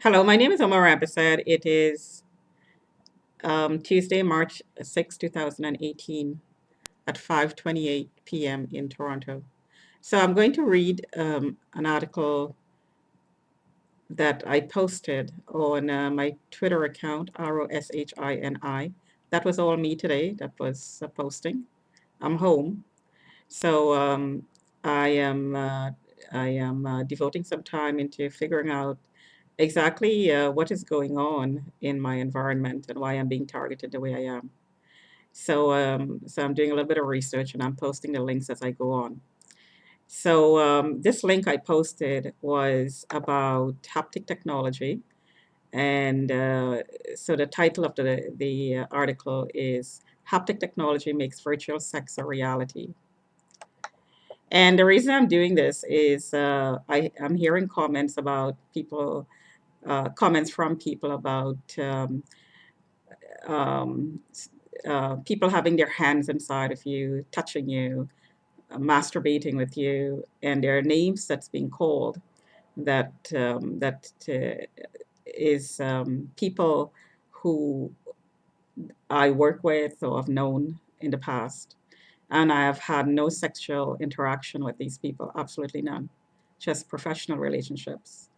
Hello, my name is Omar Abasad. It is Tuesday, March 6, 2018 at 5:28 p.m. in Toronto. So I'm going to read an article that I posted on my Twitter account, ROSHINI. That was all me today. That was posting. I'm home. So I am uh, I am devoting some time into figuring out exactly what is going on in my environment and why I'm being targeted the way I am. So I'm doing a little bit of research and I'm posting the links as I go on. So this link I posted was about haptic technology, and so the title of the article is "Haptic Technology Makes Virtual Sex a Reality." And the reason I'm doing this is I'm hearing comments from people about um, people having their hands inside of you, touching you, masturbating with you, and there are names that's being called that is people who I work with or have known in the past. And I have had no sexual interaction with these people, absolutely none, just professional relationships.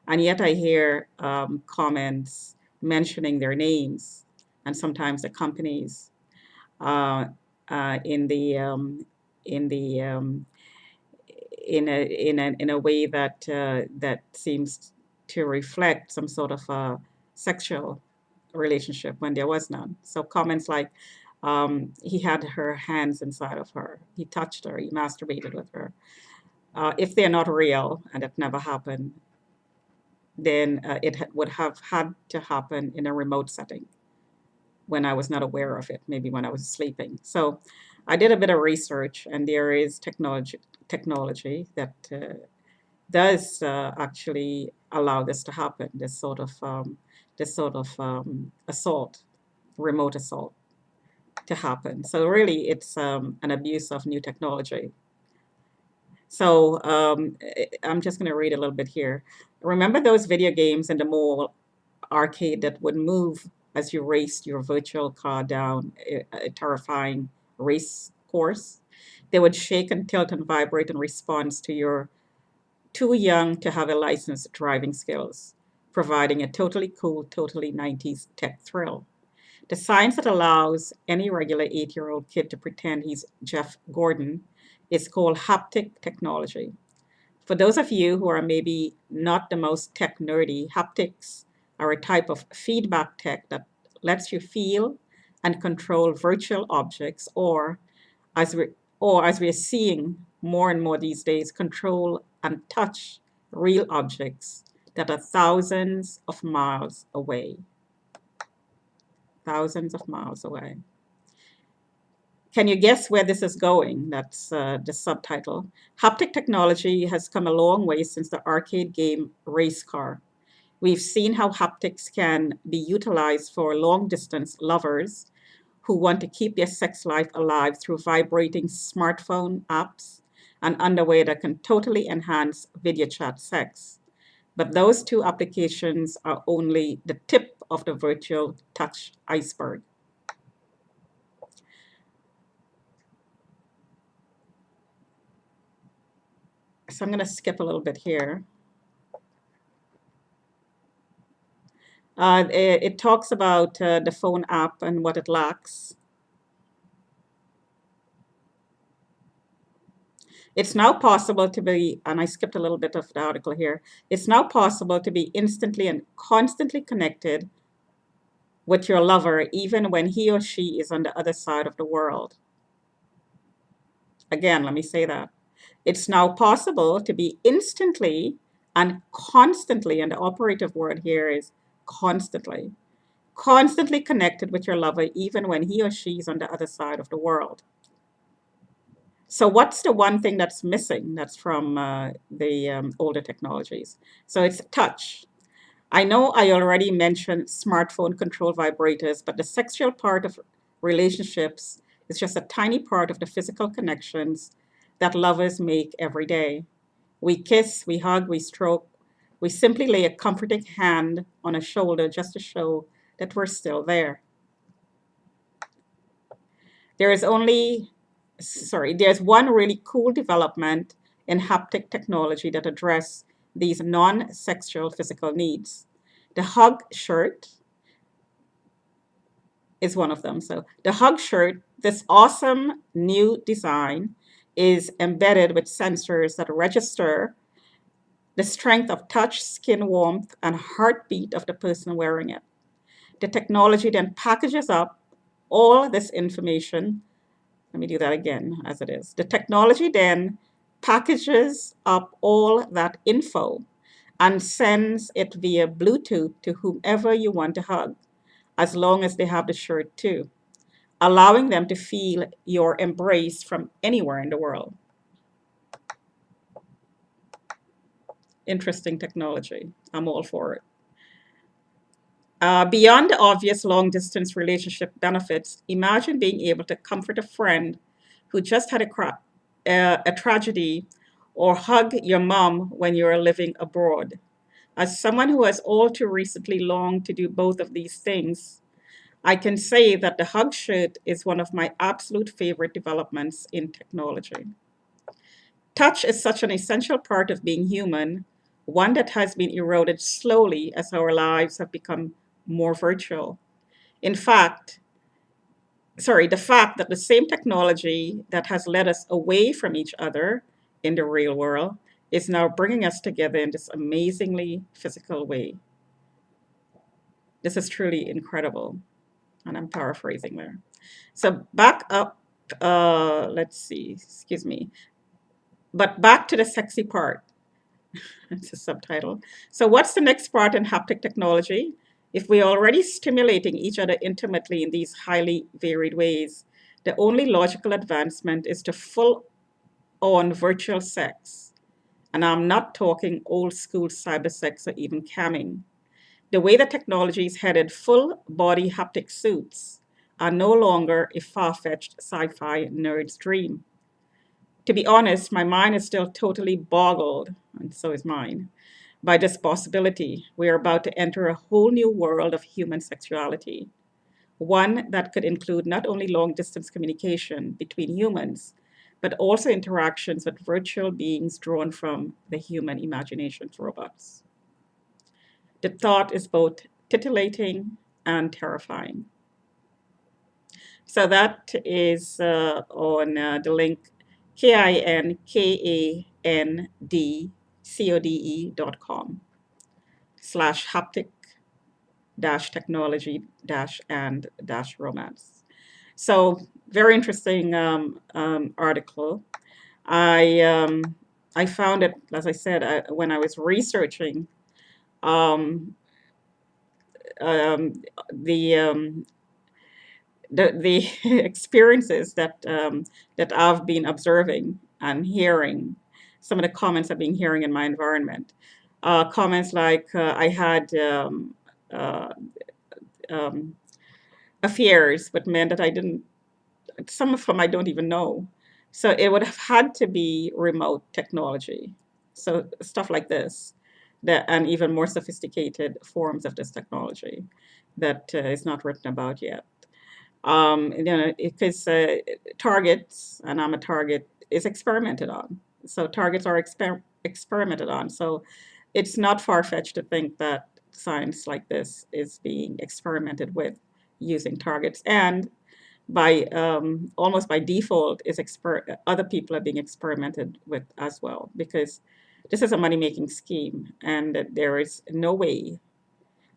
And yet I hear comments mentioning their names and sometimes the companies uh, in the in a way that seems to reflect some sort of a sexual relationship when there was none. So comments like he had her hands inside of her, he touched her, he masturbated with her. If they're not real and it never happened, then would have had to happen in a remote setting when I was not aware of it, maybe when I was sleeping. So I did a bit of research, and there is technology that does actually allow this to happen. This sort of assault, remote assault, to happen. So really, it's an abuse of new technology. So I'm just going to read a little bit here. Remember those video games in the mall arcade that would move as you raced your virtual car down a terrifying race course? They would shake and tilt and vibrate in response to your too young to have a licensed driving skills, providing a totally cool, totally 90s tech thrill. The science that allows any regular 8-year-old kid to pretend he's Jeff Gordon is called haptic technology. For those of you who are maybe not the most tech nerdy, haptics are a type of feedback tech that lets you feel and control virtual objects, as we or as we're seeing more and more these days, control and touch real objects that are thousands of miles away. Thousands of miles away. Can you guess where this is going? That's the subtitle. Haptic technology has come a long way since the arcade game Race Car. We've seen how haptics can be utilized for long distance lovers who want to keep their sex life alive through vibrating smartphone apps and underwear that can totally enhance video chat sex. But those two applications are only the tip of the virtual touch iceberg. So I'm going to skip a little bit here. It talks about the phone app and what it lacks. It's now possible to be, and I skipped a little bit of the article here. It's now possible to be instantly and constantly connected with your lover, even when he or she is on the other side of the world. Again, let me say that. It's now possible to be instantly and constantly, and the operative word here is constantly, constantly connected with your lover, even when he or she is on the other side of the world. So, what's the one thing that's missing that's from the older technologies? So, it's touch. I know I already mentioned smartphone control vibrators, but the sexual part of relationships is just a tiny part of the physical connections that lovers make every day. We kiss, we hug, we stroke, We simply lay a comforting hand on a shoulder just to show that we're still there. There is only, sorry, there's one really cool development in haptic technology that address these non-sexual physical needs. The hug shirt is one of them. So the hug shirt, this awesome new design, is embedded with sensors that register the strength of touch, skin warmth, and heartbeat of the person wearing it. The technology then packages up all this information. Let me do that again as it is. The technology then packages up all that info and sends it via Bluetooth to whomever you want to hug, as long as they have the shirt too, allowing them to feel your embrace from anywhere in the world. Interesting technology. I'm all for it. Beyond the obvious long distance relationship benefits, imagine being able to comfort a friend who just had a tragedy, or hug your mom when you're living abroad. As someone who has all too recently longed to do both of these things, I can say that the hug shirt is one of my absolute favorite developments in technology. Touch is such an essential part of being human, one that has been eroded slowly as our lives have become more virtual. In fact, the fact that the same technology that has led us away from each other in the real world is now bringing us together in this amazingly physical way. This is truly incredible. And I'm paraphrasing there. So back up, let's see, excuse me. But back to the sexy part. It's a subtitle. So what's the next part in haptic technology? If we're already stimulating each other intimately in these highly varied ways, the only logical advancement is to full on virtual sex. And I'm not talking old school cyber sex or even camming. The way the technology is headed, full body haptic suits are no longer a far fetched sci fi nerd's dream. To be honest, my mind is still totally boggled, and so is mine, by this possibility. We are about to enter a whole new world of human sexuality, one that could include not only long distance communication between humans, but also interactions with virtual beings drawn from the human imagination's robots. The thought is both titillating and terrifying. So that is on the link kinkandcode.com/haptic technology and romance. So very interesting article. I um, I found it, as I said, when I was researching um, um, the um, the experiences that I've been observing and hearing, some of the comments I've been hearing in my environment. Comments like I had uh, um, affairs with men that I didn't, some of them I don't even know. So it would have had to be remote technology. So stuff like this, that and even more sophisticated forms of this technology that is not written about yet. Because targets, and I'm a target, is experimented on. So targets are experimented on. So it's not far-fetched to think that science like this is being experimented with using targets, and by almost by default is other people are being experimented with as well, because this is a money-making scheme, and that there is no way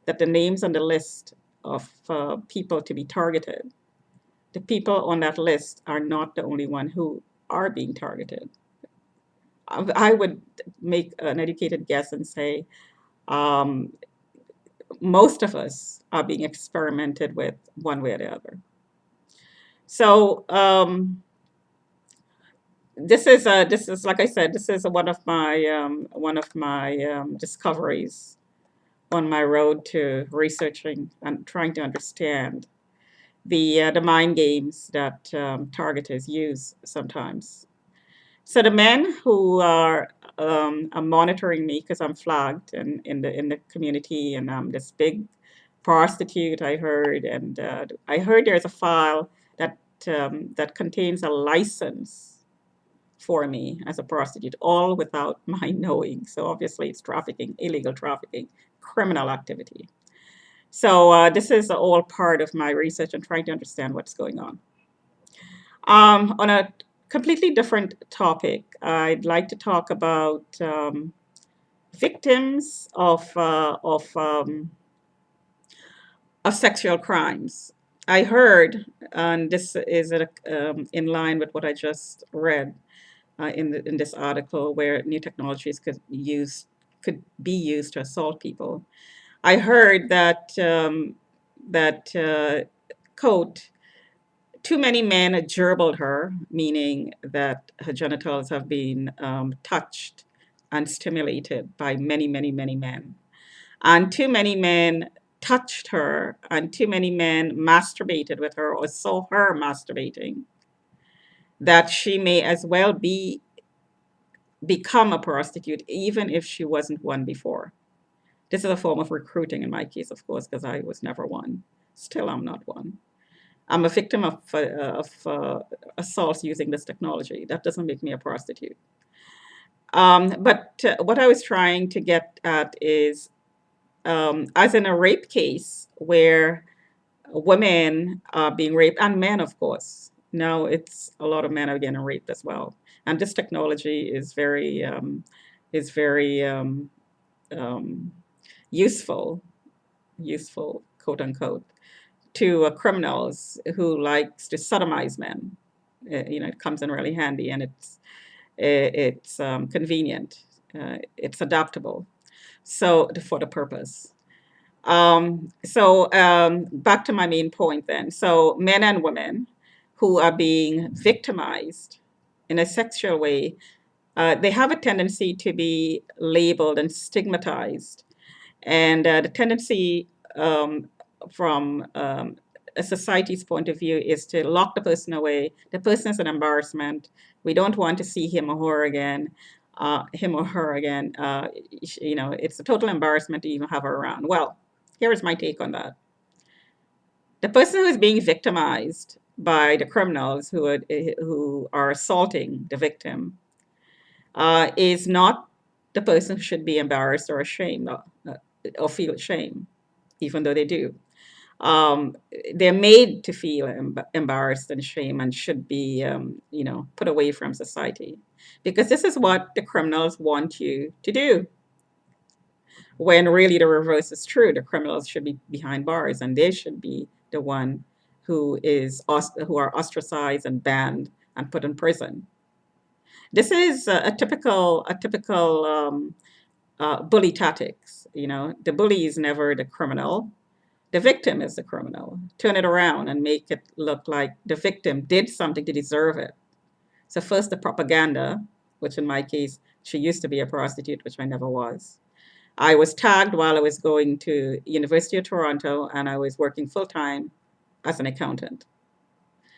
that the names on the list of people to be targeted, the people on that list are not the only one who are being targeted. I would make an educated guess and say um, most of us are being experimented with one way or the other. So this is like I said, this is one of my discoveries on my road to researching and trying to understand the mind games that targeters use sometimes. So the men who are are monitoring me because I'm flagged in the community, and I'm this big prostitute, I heard. And I heard there's a file that contains a license for me as a prostitute, all without my knowing. So obviously, it's trafficking, illegal trafficking, criminal activity. So this is all part of my research and trying to understand what's going on. On a completely different topic, I'd like to talk about victims of sexual crimes. I heard, and this is in line with what I just read in this article, where new technologies could be used to assault people. I heard that quote, too many men gerbiled her, meaning that her genitals have been touched and stimulated by many, many, many men. And too many men touched her, and too many men masturbated with her or saw her masturbating, that she may as well become a prostitute, even if she wasn't one before. This is a form of recruiting in my case, of course, because I was never one. Still, I'm not one. I'm a victim of assaults using this technology. That doesn't make me a prostitute. But what I was trying to get at is, as in a rape case where women are being raped, and men, of course. Now it's a lot of men are getting raped as well. And this technology is very um, useful, useful, quote unquote, to criminals who likes to sodomize men. It comes in really handy, and it's convenient. It's adaptable. So for the purpose. Back to my main point then. So men and women who are being victimized in a sexual way, they have a tendency to be labeled and stigmatized. And the tendency from a society's point of view is to lock the person away. The person is an embarrassment. We don't want to see him or her again. Him or her again. It's a total embarrassment to even have her around. Well, here is my take on that. The person who is being victimized by the criminals who are assaulting the victim is not the person who should be embarrassed or ashamed or feel shame, even though they do. Um, they're made to feel embarrassed and shame and should be, put away from society, because this is what the criminals want you to do. When really the reverse is true, the criminals should be behind bars, and they should be the one who are ostracized and banned and put in prison. This is a typical bully tactics. The bully is never the criminal. The victim is the criminal. Turn it around and make it look like the victim did something to deserve it. So first the propaganda, which in my case, she used to be a prostitute, which I never was. I was tagged while I was going to University of Toronto, and I was working full time as an accountant.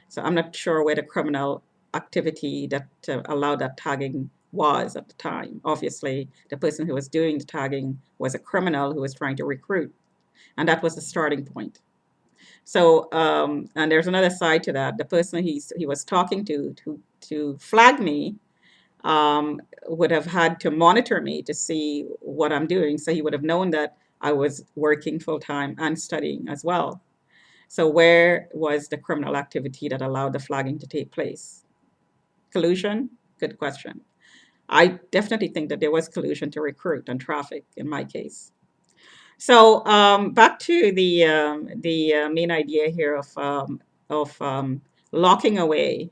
So I'm not sure where the criminal activity that allowed that tagging was at the time. Obviously, the person who was doing the tagging was a criminal who was trying to recruit, and that was the starting point. So, and there's another side to that. The person he was talking to flag me would have had to monitor me to see what I'm doing. So he would have known that I was working full time and studying as well. So where was the criminal activity that allowed the flagging to take place? Collusion? Good question. I definitely think that there was collusion to recruit and traffic in my case. So back to the main idea here of locking away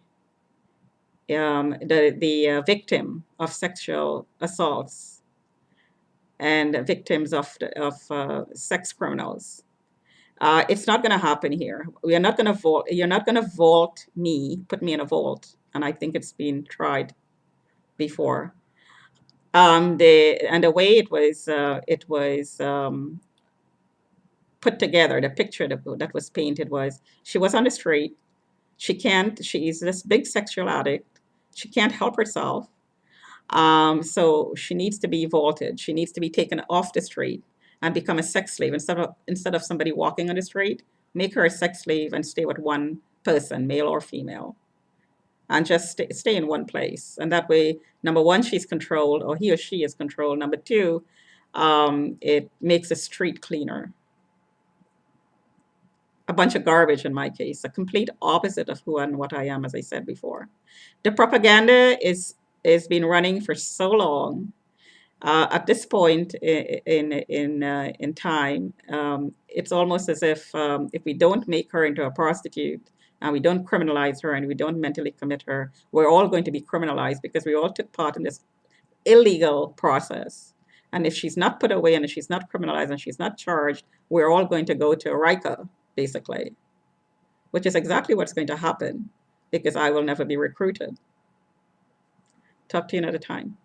the victim of sexual assaults and victims of sex criminals. It's not going to happen here. We are not going to vault. You're not going to vault me, put me in a vault, and I think it's been tried before. The way it was put together, the picture that was painted was she was on the street. She's this big sexual addict. She can't help herself. So she needs to be vaulted. She needs to be taken off the street and become a sex slave instead of somebody walking on the street. Make her a sex slave and stay with one person, male or female, and just stay in one place. And that way, number one, she's controlled, or he or she is controlled. Number two, it makes the street cleaner. A bunch of garbage in my case, a complete opposite of who and what I am, as I said before. The propaganda is been running for so long. At this point in time, it's almost as if we don't make her into a prostitute and we don't criminalize her and we don't mentally commit her, we're all going to be criminalized because we all took part in this illegal process. And if she's not put away and if she's not criminalized and she's not charged, we're all going to go to RICA, basically, which is exactly what's going to happen because I will never be recruited. Talk to you another time.